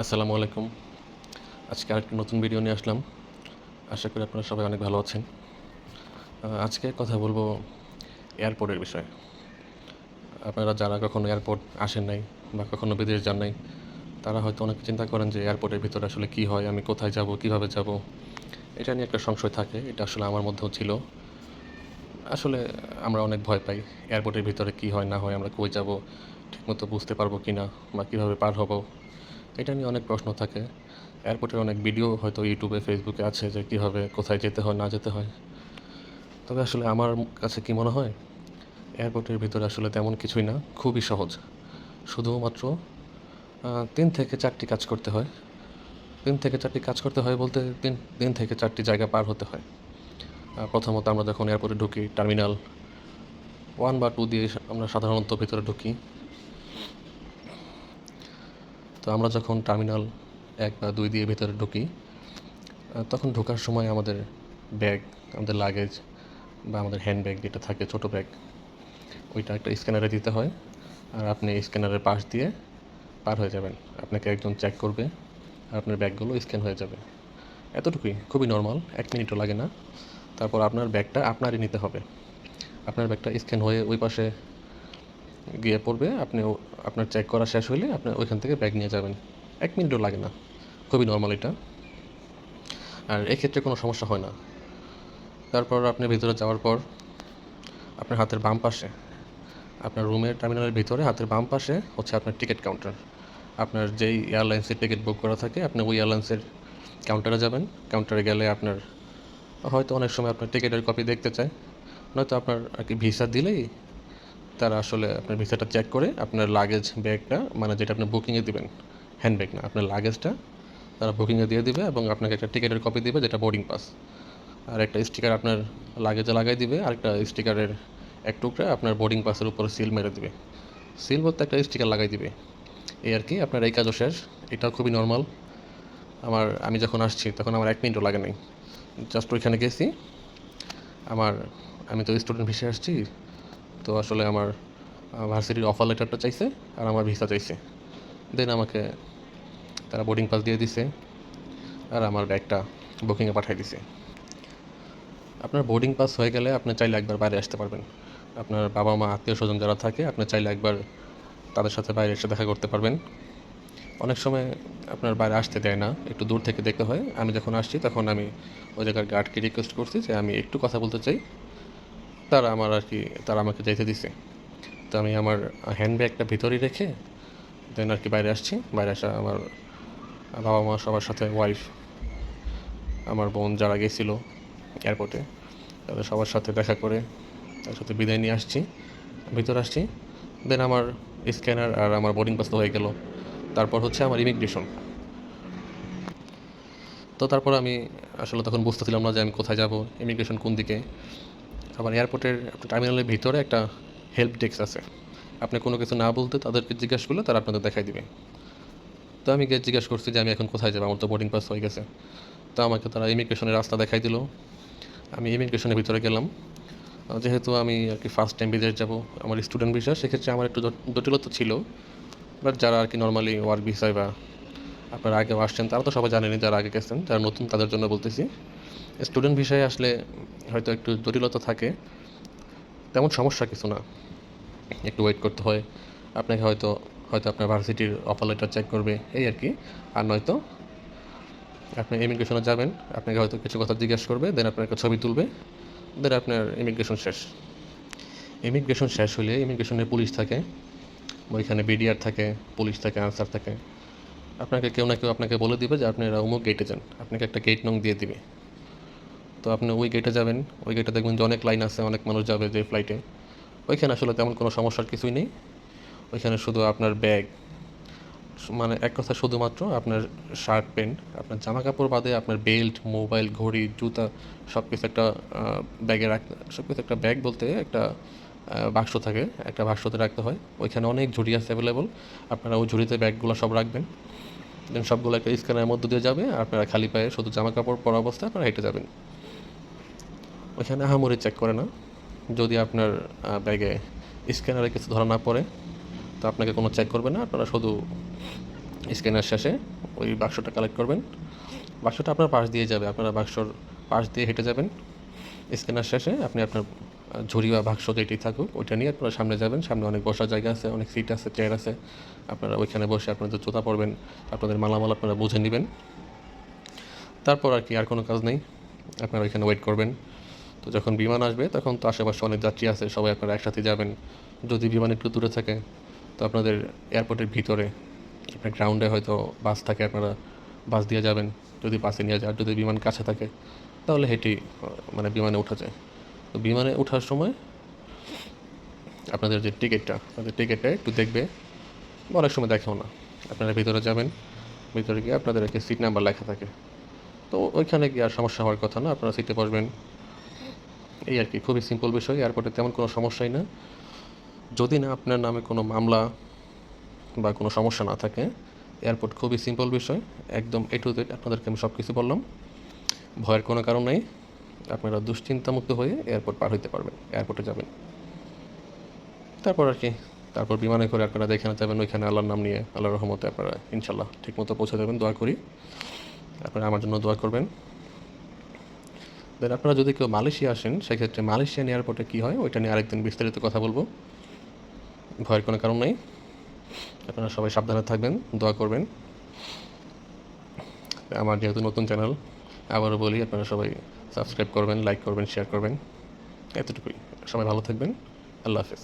আসসালামু আলাইকুম। আজকে আরেকটি নতুন ভিডিও নিয়ে আসলাম। আশা করি আপনারা সবাই অনেক ভালো আছেন। আজকে কথা বলবো এয়ারপোর্টের বিষয়ে। আপনারা যারা কখনো এয়ারপোর্ট আসেন নাই বা কখনো বিদেশ যান নাই, তারা হয়তো অনেকে চিন্তা করেন যে এয়ারপোর্টের ভিতরে আসলে কী হয়, আমি কোথায় যাব, কীভাবে যাব? এটা নিয়ে একটা সংশয় থাকে। এটা আসলে আমার মধ্যেও ছিল। আসলে আমরা অনেক ভয় পাই। এয়ারপোর্টের ভিতরে কী হয় না হয়, আমরা কই যাব, ঠিকমতো বুঝতে পারবো কি না বা কীভাবে পার হব? এটা নিয়ে অনেক প্রশ্ন থাকে। এয়ারপোর্টের অনেক ভিডিও হয়তো ইউটিউবে, ফেসবুকে আছে যে কীভাবে কোথায় যেতে হয় না যেতে হয়। তবে আসলে আমার কাছে কি মনে হয়, এয়ারপোর্টের ভিতরে আসলে তেমন কিছুই না, খুবই সহজ। শুধুমাত্র ৩ থেকে ৪টি কাজ করতে হয়। ৩ থেকে ৪টি কাজ করতে হয় বলতে ৩ থেকে ৪টি জায়গা পার হতে হয়। প্রথমত আমরা যখন এয়ারপোর্টে ঢুকি, টার্মিনাল 1 বা 2 দিয়ে আমরা সাধারণত ভিতরে ঢুকি। তো আমরা যখন টার্মিনাল 1 বা 2 দিয়ে ভেতরে ঢুকি, তখন ঢোকার সময় আমাদের ব্যাগ, আমাদের লাগেজ বা আমাদের হ্যান্ড ব্যাগ যেটা থাকে, ছোটো ব্যাগ, ওইটা একটা স্ক্যানারে দিতে হয়। আর আপনি স্ক্যানারের পাশ দিয়ে পার হয়ে যাবেন। আপনাকে একজন চেক করবে আর আপনার ব্যাগগুলো স্ক্যান হয়ে যাবে। এতটুকুই, খুবই নরমাল, 1 মিনিটও লাগে না। তারপর আপনার ব্যাগটা আপনারই নিতে হবে। আপনার ব্যাগটা স্ক্যান হয়ে ওই পাশে গিয়ে পড়বে। আপনার চেক করা শেষ হইলে আপনি ওইখান থেকে ব্যাগ নিয়ে যাবেন। 1 মিনিটও লাগে না, খুবই নরমাল এটা। আর এক্ষেত্রে কোনো সমস্যা হয় না। তারপর আপনি ভিতরে যাওয়ার পর আপনার হাতের বাম পাশে, আপনার রুমের টার্মিনালের ভিতরে হাতের বাম পাশে হচ্ছে আপনার টিকিট কাউন্টার। আপনার যেই এয়ারলাইন্সের টিকিট বুক করা থাকে, আপনি ওই এয়ারলাইন্সের কাউন্টারে যাবেন। কাউন্টারে গেলে আপনার হয়তো অনেক সময় আপনার টিকিটের কপি দেখতে চায়, নয়তো আপনার আর কি ভিসা দিলেই তারা আসলে আপনার ভিসাটা চেক করে আপনার লাগেজ ব্যাগটা, মানে যেটা আপনি বুকিংয়ে দিবেন, হ্যান্ড ব্যাগ না, আপনার লাগেজটা তারা বুকিংয়ে দিয়ে দিবে এবং আপনাকে একটা টিকিটের কপি দিবে যেটা বোর্ডিং পাস। আর একটা স্টিকার আপনার লাগেজে লাগাই দিবে, আরেকটা স্টিকারের এক টুকরা আপনার বোর্ডিং পাসের উপরে সিল মেরে দিবে। সিল বলতে একটা স্টিকার লাগাই দিবে। এই আর কি, আপনার এই কাজও শেষ। এটাও খুবই নর্মাল। আমি যখন আসছি তখন আমার 1 মিনিটও লাগে নাই। জাস্ট ওইখানে গেছি। আমার আমি তো স্টুডেন্ট ভিসায় আসছি, তো আসলে আমার ভার্সিটির অফার লেটারটা চাইছে আর আমার ভিসা চাইছে। দেন আমাকে তারা বোর্ডিং পাস দিয়ে দিছে আর আমার ব্যাগটা বুকিংয়ে পাঠিয়ে দিছে। আপনার বোর্ডিং পাস হয়ে গেলে আপনি চাইলে একবার বাইরে আসতে পারবেন। আপনার বাবা মা, আত্মীয়স্বজন যারা থাকে, আপনি চাইলে একবার তাদের সাথে বাইরে এসে দেখা করতে পারবেন। অনেক সময় আপনার বাইরে আসতে দেয় না, একটু দূর থেকে দেখতে হয়। আমি যখন আসছি তখন আমি ওই জায়গার গার্ডকে রিকোয়েস্ট করছি যে আমি একটু কথা বলতে চাই। তারা আমাকে যেতে দিছে। তো আমি আমার হ্যান্ড ব্যাগটা ভিতরেই রেখে দেন আর কি বাইরে আসছি। বাইরে আসা আমার বাবা মা সবার সাথে, ওয়াইফ, আমার বোন যারা গেছিলো এয়ারপোর্টে, তাদের সবার সাথে দেখা করে তাদের সাথে বিদায় নিয়ে আসছি, ভিতরে আসছি। দেন আমার স্ক্যানার আর আমার বোর্ডিং পাস তো হয়ে গেল। তারপর হচ্ছে আমার ইমিগ্রেশন। তো তারপর আমি আসলে তখন বুঝতেছিলাম না যে আমি কোথায় যাব, ইমিগ্রেশন কোন দিকে। আবার এয়ারপোর্টের টার্মিনালের ভিতরে একটা হেল্প ডেস্ক আছে। আপনি কোনো কিছু না বলতে তাদেরকে জিজ্ঞাসা করলে তারা আপনাদের দেখাই দিবে। তো আমি গিয়ে জিজ্ঞাসা করছি যে আমি এখন কোথায় যাবো, আমার তো বোর্ডিং পাস হয়ে গেছে। তো আমাকে তারা ইমিগ্রেশনের রাস্তা দেখাই দিল। আমি ইমিগ্রেশনের ভিতরে গেলাম। যেহেতু আমি আর কি ফার্স্ট টাইম বিদেশ যাব, আমার স্টুডেন্ট ভিসা, সেক্ষেত্রে আমার একটু জটিলতা ছিল। বাট যারা আর কি নর্মালি ওয়ার্ক ভিসায় বা আপনারা আগেও আসছেন, তারা তো সবাই জানেনই, যারা আগে গেছেন, যারা নতুন তাদের জন্য বলতেছি। স্টুডেন্ট ভিসায় আসলে হয়তো একটু জটিলতা থাকে, তেমন সমস্যা কিছু না। একটু ওয়েট করতে হয়। আপনাকে হয়তো হয়তো আপনার ভার্সিটির অফার লেটার চেক করবে, এই আর কি। আর নয়তো আপনি ইমিগ্রেশনে যাবেন, আপনাকে হয়তো কিছু কথা জিজ্ঞাসা করবে, দেন আপনার একটা ছবি তুলবে, দেন আপনার ইমিগ্রেশন শেষ। ইমিগ্রেশন শেষ হলে ইমিগ্রেশনের পুলিশ থাকে, ওইখানে বিডিআর থাকে, পুলিশ থাকে, আনসার থাকে। আপনাকে কেউ না কেউ আপনাকে বলে দিবে যে আপনারা অমুক গেটে যান, আপনাকে একটা গেট নং দিয়ে দিবে। তো আপনি ওই গেটে যাবেন। ওই গেটে দেখবেন যে অনেক লাইন আছে, অনেক মানুষ যাবে যে ফ্লাইটে। ওইখানে আসলে তেমন কোনো সমস্যার কিছুই নেই। ওইখানে শুধু আপনার ব্যাগ, মানে এক কথায় শুধুমাত্র আপনার শার্ট প্যান্ট, আপনার জামা কাপড় বাদে আপনার বেল্ট, মোবাইল, ঘড়ি, জুতা, সব কিছু একটা ব্যাগে সব কিছু একটা ব্যাগ বলতে একটা বাক্স থাকে, একটা বাক্সতে রাখতে হয়। ওইখানে অনেক ঝুড়ি আছে অ্যাভেলেবল। আপনারা ওই ঝুড়িতে ব্যাগগুলো সব রাখবেন। দেন সবগুলো একটা স্ক্যানের মধ্যে দিয়ে যাবে। আপনারা খালি পায়ে শুধু জামা কাপড় পরা অবস্থায় আপনারা হেঁটে যাবেন। ওইখানে আহামরি চেক করে না। যদি আপনার ব্যাগে স্ক্যানারে কিছু ধরা না পড়ে, তো আপনাকে কোনো চেক করবে না। আপনারা শুধু স্ক্যানার শেষে ওই বাক্সটা কালেক্ট করবেন। বাক্সটা আপনার পাশ দিয়ে যাবে, আপনারা বাক্সর পাশ দিয়ে হেঁটে যাবেন। স্ক্যানার শেষে আপনি আপনার ঝুড়ি বা বাক্স যেটি থাকুক ওইটা নিয়ে আপনারা সামনে যাবেন। সামনে অনেক বসার জায়গা আছে, অনেক সিট আছে, চেয়ার আছে। আপনারা ওইখানে বসে আপনাদের জুতা পরবেন, আপনাদের মালামাল আপনারা বুঝে নেবেন। তারপর আর কি আর কোনো কাজ নেই, আপনারা ওইখানে ওয়েট করবেন। তো যখন বিমান আসবে তখন তো আশেপাশে অনেক যাত্রী আছে, সবাই আপনারা একসাথে যাবেন। যদি বিমান একটু দূরে থাকে তো আপনাদের এয়ারপোর্টের ভিতরে আপনার গ্রাউন্ডে হয়তো বাস থাকে, আপনারা বাস দিয়ে যাবেন যদি বাসে নিয়ে যায়। আর যদি বিমান কাছে থাকে তাহলে হেঁটেই মানে বিমানে ওঠা যায়। তো বিমানে ওঠার সময় আপনাদের যে টিকিটটা একটু দেখবে, বা অনেক সময় দেখেও না। আপনারা ভিতরে যাবেন, ভিতরে গিয়ে আপনাদের একটা সিট নাম্বার লেখা থাকে, তো ওইখানে গিয়ে আর সমস্যা হওয়ার কথা না, আপনারা সিটে বসবেন। এই আর কি, খুবই সিম্পল বিষয়, এয়ারপোর্টে তেমন কোনো সমস্যাই না। যদি না আপনার নামে কোনো মামলা বা কোনো সমস্যা না থাকে, এয়ারপোর্ট খুবই সিম্পল বিষয়, একদম এ টু জেড আপনাদেরকে আমি সব কিছু বললাম। ভয়ের কোনো কারণ নেই, আপনারা দুশ্চিন্তামুক্ত হয়ে এয়ারপোর্ট পার হইতে পারবেন, এয়ারপোর্টে যাবেন। তারপর আর কি, তারপর বিমানে করে আপনারা যেখানে যাবেন ওইখানে আল্লাহর নাম নিয়ে আল্লাহর রহমতে আপনারা ইনশাল্লাহ ঠিকমতো পৌঁছে যাবেন। দোয়া করি আপনারা আমার জন্য দোয়া করবেন। দেন আপনারা যদি কেউ মালয়েশিয়া আসেন, সেক্ষেত্রে মালয়েশিয়ান এয়ারপোর্টে কী হয় ওইটা নিয়ে আরেকদিন বিস্তারিত কথা বলবো। ভয়ের কোনো কারণ নেই, আপনারা সবাই সাবধানে থাকবেন, দোয়া করবেন। আমার যেহেতু নতুন চ্যানেল, আবারও বলি আপনারা সবাই সাবস্ক্রাইব করবেন, লাইক করবেন, শেয়ার করবেন, এতটুকুই। সবাই ভালো থাকবেন, আল্লাহ হাফেজ।